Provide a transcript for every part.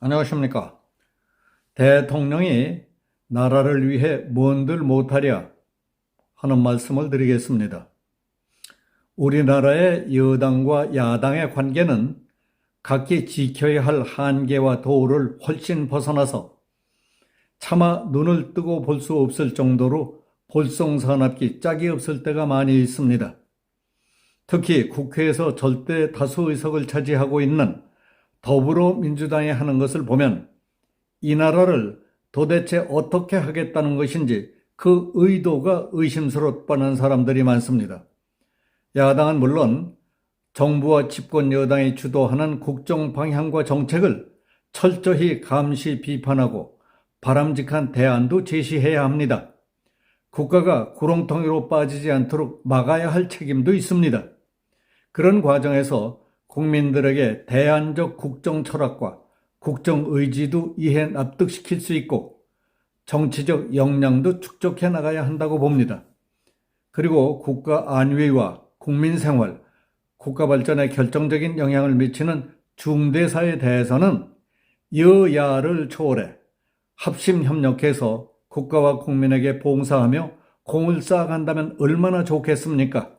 안녕하십니까. 대통령이 나라를 위해 뭔들 못하랴 하는 말씀을 드리겠습니다. 우리나라의 여당과 야당의 관계는 각기 지켜야 할 한계와 도를 훨씬 벗어나서 차마 눈을 뜨고 볼 수 없을 정도로 볼썽사납기 짝이 없을 때가 많이 있습니다. 특히 국회에서 절대 다수 의석을 차지하고 있는 더불어민주당이 하는 것을 보면 이 나라를 도대체 어떻게 하겠다는 것인지 그 의도가 의심스럽 뻔한 사람들이 많습니다. 야당은 물론 정부와 집권 여당이 주도하는 국정 방향과 정책을 철저히 감시 비판하고 바람직한 대안도 제시해야 합니다. 국가가 구렁텅이로 빠지지 않도록 막아야 할 책임도 있습니다. 그런 과정에서 국민들에게 대안적 국정 철학과 국정 의지도 이해 납득시킬 수 있고 정치적 역량도 축적해 나가야 한다고 봅니다. 그리고 국가 안위와 국민 생활, 국가 발전에 결정적인 영향을 미치는 중대사에 대해서는 여야를 초월해 합심협력해서 국가와 국민에게 봉사하며 공을 쌓아간다면 얼마나 좋겠습니까?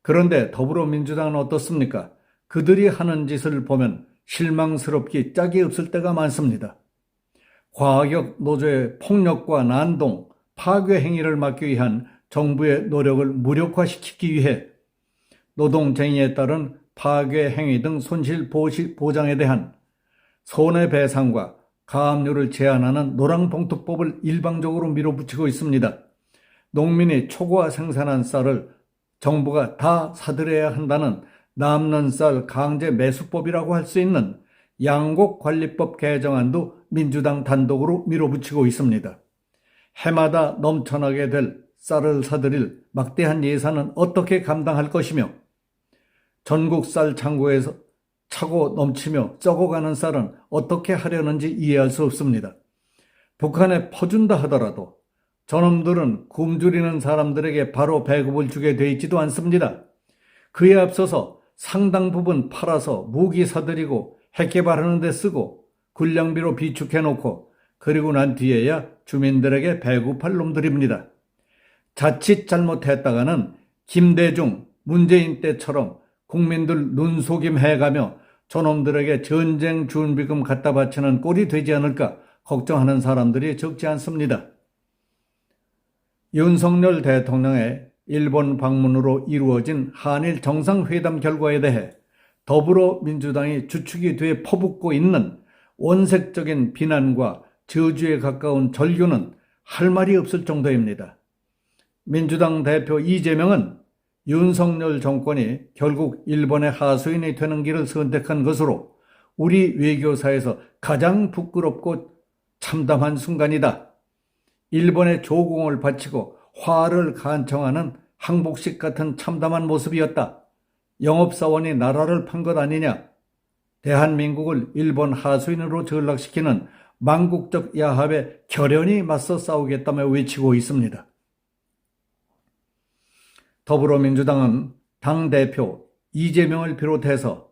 그런데 더불어민주당은 어떻습니까? 그들이 하는 짓을 보면 실망스럽기 짝이 없을 때가 많습니다. 과격 노조의 폭력과 난동, 파괴 행위를 막기 위한 정부의 노력을 무력화시키기 위해 노동쟁의에 따른 파괴 행위 등 손실 보장에 대한 손해배상과 가압류를 제한하는 노랑봉투법을 일방적으로 밀어붙이고 있습니다. 농민이 초과 생산한 쌀을 정부가 다 사들여야 한다는 남는 쌀 강제 매수법이라고 할 수 있는 양곡관리법 개정안도 민주당 단독으로 밀어붙이고 있습니다. 해마다 넘쳐나게 될 쌀을 사들일 막대한 예산은 어떻게 감당할 것이며 전국 쌀 창고에서 차고 넘치며 썩어가는 쌀은 어떻게 하려는지 이해할 수 없습니다. 북한에 퍼준다 하더라도 저놈들은 굶주리는 사람들에게 바로 배급을 주게 돼 있지도 않습니다. 그에 앞서서 상당 부분 팔아서 무기 사들이고 핵 개발하는 데 쓰고 군량비로 비축해놓고 그리고 난 뒤에야 주민들에게 배급할 놈들입니다. 자칫 잘못했다가는 김대중, 문재인 때처럼 국민들 눈속임해가며 저놈들에게 전쟁 준비금 갖다 바치는 꼴이 되지 않을까 걱정하는 사람들이 적지 않습니다. 윤석열 대통령의 일본 방문으로 이루어진 한일 정상회담 결과에 대해 더불어민주당이 주축이 돼 퍼붓고 있는 원색적인 비난과 저주에 가까운 절규는 할 말이 없을 정도입니다. 민주당 대표 이재명은 윤석열 정권이 결국 일본의 하수인이 되는 길을 선택한 것으로 우리 외교사에서 가장 부끄럽고 참담한 순간이다. 일본의 조공을 바치고 화를 간청하는 항복식 같은 참담한 모습이었다. 영업사원이 나라를 판 것 아니냐. 대한민국을 일본 하수인으로 전락시키는 망국적 야합에 결연히 맞서 싸우겠다며 외치고 있습니다. 더불어민주당은 당대표 이재명을 비롯해서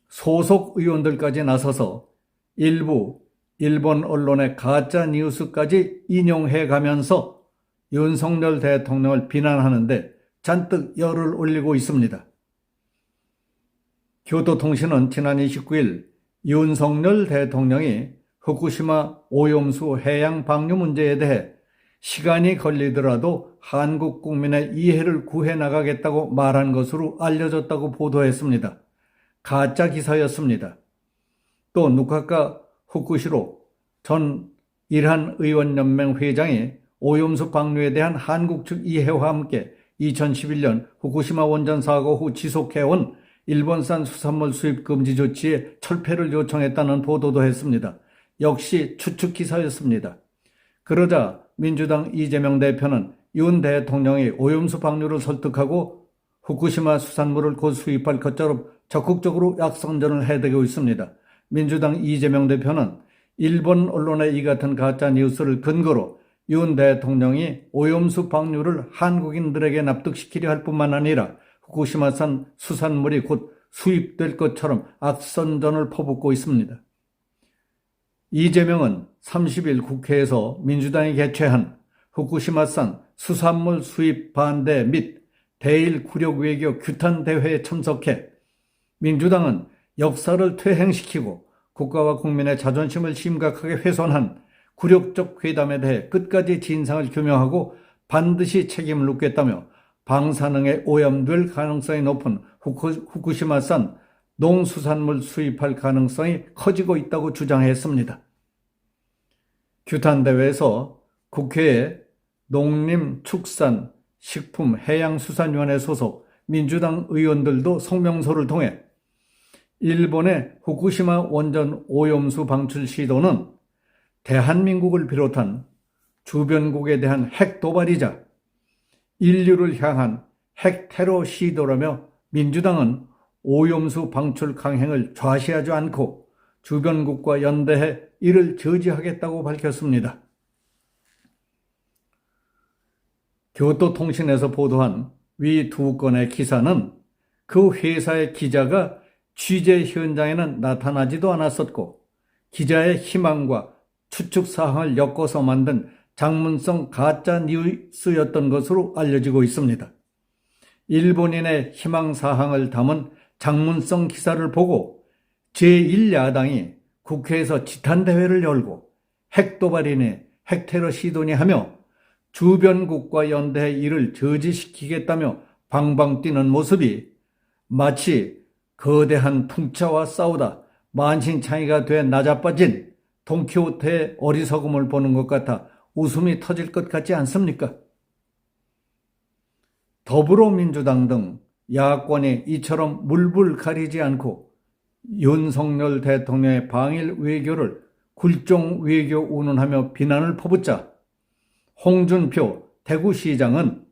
소속 의원들까지 나서서 일부 일본 언론의 가짜 뉴스까지 인용해가면서 윤석열 대통령을 비난하는데 잔뜩 열을 올리고 있습니다. 교도통신은 지난 29일 윤석열 대통령이 후쿠시마 오염수 해양 방류 문제에 대해 시간이 걸리더라도 한국 국민의 이해를 구해 나가겠다고 말한 것으로 알려졌다고 보도했습니다. 가짜 기사였습니다. 또 누카카 후쿠시로 전 일한의원연맹 회장이 오염수 방류에 대한 한국 측 이해와 함께 2011년 후쿠시마 원전 사고 후 지속해온 일본산 수산물 수입 금지 조치에 철폐를 요청했다는 보도도 했습니다. 역시 추측 기사였습니다. 그러자 민주당 이재명 대표는 윤 대통령이 오염수 방류를 설득하고 후쿠시마 수산물을 곧 수입할 것처럼 적극적으로 약선전을 해대고 있습니다. 민주당 이재명 대표는 일본 언론의 이 같은 가짜 뉴스를 근거로 윤 대통령이 오염수 방류를 한국인들에게 납득시키려 할 뿐만 아니라 후쿠시마산 수산물이 곧 수입될 것처럼 악선전을 퍼붓고 있습니다. 이재명은 30일 국회에서 민주당이 개최한 후쿠시마산 수산물 수입 반대 및 대일 굴욕 외교 규탄 대회에 참석해 민주당은 역사를 퇴행시키고 국가와 국민의 자존심을 심각하게 훼손한 굴욕적 회담에 대해 끝까지 진상을 규명하고 반드시 책임을 묻겠다며 방사능에 오염될 가능성이 높은 후쿠시마산 농수산물 수입할 가능성이 커지고 있다고 주장했습니다. 규탄대회에서 국회에 농림축산식품해양수산위원회 소속 민주당 의원들도 성명서를 통해 일본의 후쿠시마 원전 오염수 방출 시도는 대한민국을 비롯한 주변국에 대한 핵 도발이자 인류를 향한 핵 테러 시도라며 민주당은 오염수 방출 강행을 좌시하지 않고 주변국과 연대해 이를 저지하겠다고 밝혔습니다. 교토통신에서 보도한 위 두 건의 기사는 그 회사의 기자가 취재 현장에는 나타나지도 않았었고 기자의 희망과 추측사항을 엮어서 만든 장문성 가짜 뉴스였던 것으로 알려지고 있습니다. 일본인의 희망사항을 담은 장문성 기사를 보고 제1야당이 국회에서 지탄대회를 열고 핵도발이니 핵테러 시도니 하며 주변국과 연대해 이를 저지시키겠다며 방방 뛰는 모습이 마치 거대한 풍차와 싸우다 만신창이가 돼 나자빠진 돈키호테의 어리석음을 보는 것 같아 웃음이 터질 것 같지 않습니까? 더불어민주당 등 야권이 이처럼 물불 가리지 않고 윤석열 대통령의 방일 외교를 굴종 외교 운운하며 비난을 퍼붓자 홍준표 대구시장은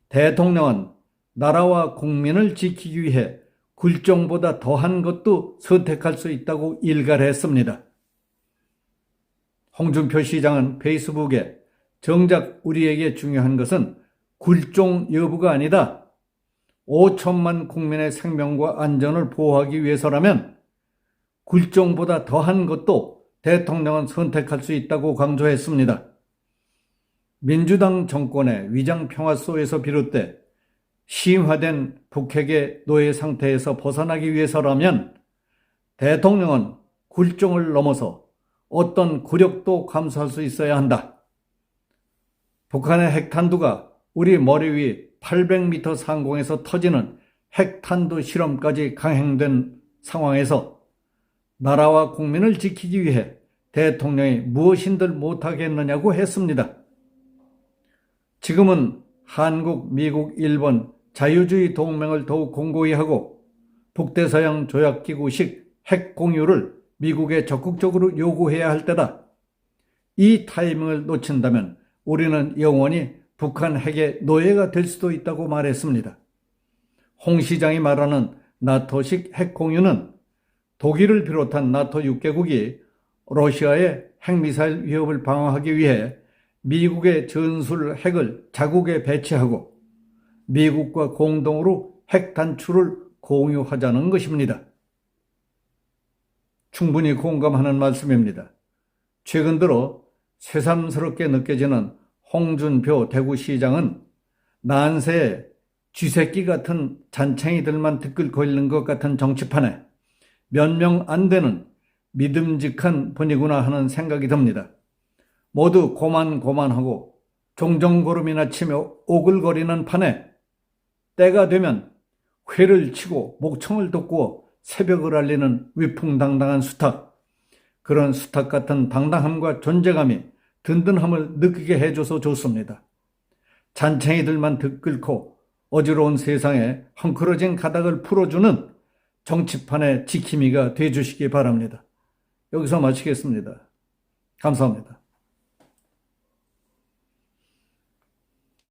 대통령은 나라와 국민을 지키기 위해 굴종보다 더한 것도 선택할 수 있다고 일갈했습니다. 홍준표 시장은 페이스북에 정작 우리에게 중요한 것은 굴종 여부가 아니다. 5천만 국민의 생명과 안전을 보호하기 위해서라면 굴종보다 더한 것도 대통령은 선택할 수 있다고 강조했습니다. 민주당 정권의 위장평화소에서 비롯돼 심화된 북핵의 노예 상태에서 벗어나기 위해서라면 대통령은 굴종을 넘어서 어떤 굴욕도 감수할 수 있어야 한다. 북한의 핵탄두가 우리 머리 위 800m 상공에서 터지는 핵탄두 실험까지 강행된 상황에서 나라와 국민을 지키기 위해 대통령이 무엇인들 못하겠느냐고 했습니다. 지금은 한국, 미국, 일본 자유주의 동맹을 더욱 공고히 하고 북대서양 조약기구식 핵 공유를 미국에 적극적으로 요구해야 할 때다. 이 타이밍을 놓친다면 우리는 영원히 북한 핵의 노예가 될 수도 있다고 말했습니다. 홍 시장이 말하는 나토식 핵 공유는 독일을 비롯한 나토 6개국이 러시아의 핵미사일 위협을 방어하기 위해 미국의 전술 핵을 자국에 배치하고 미국과 공동으로 핵 단추를 공유하자는 것입니다. 충분히 공감하는 말씀입니다. 최근 들어 새삼스럽게 느껴지는 홍준표 대구시장은 난세에 쥐새끼 같은 잔챙이들만 뜨끌거리는 것 같은 정치판에 몇 명 안 되는 믿음직한 분이구나 하는 생각이 듭니다. 모두 고만고만하고 종종고름이나 치며 오글거리는 판에 때가 되면 회를 치고 목청을 돋구어 새벽을 알리는 위풍당당한 수탉, 그런 수탉 같은 당당함과 존재감이 든든함을 느끼게 해줘서 좋습니다. 잔챙이들만 들끓고 어지러운 세상에 헝클어진 가닥을 풀어주는 정치판의 지킴이가 돼주시기 바랍니다. 여기서 마치겠습니다. 감사합니다.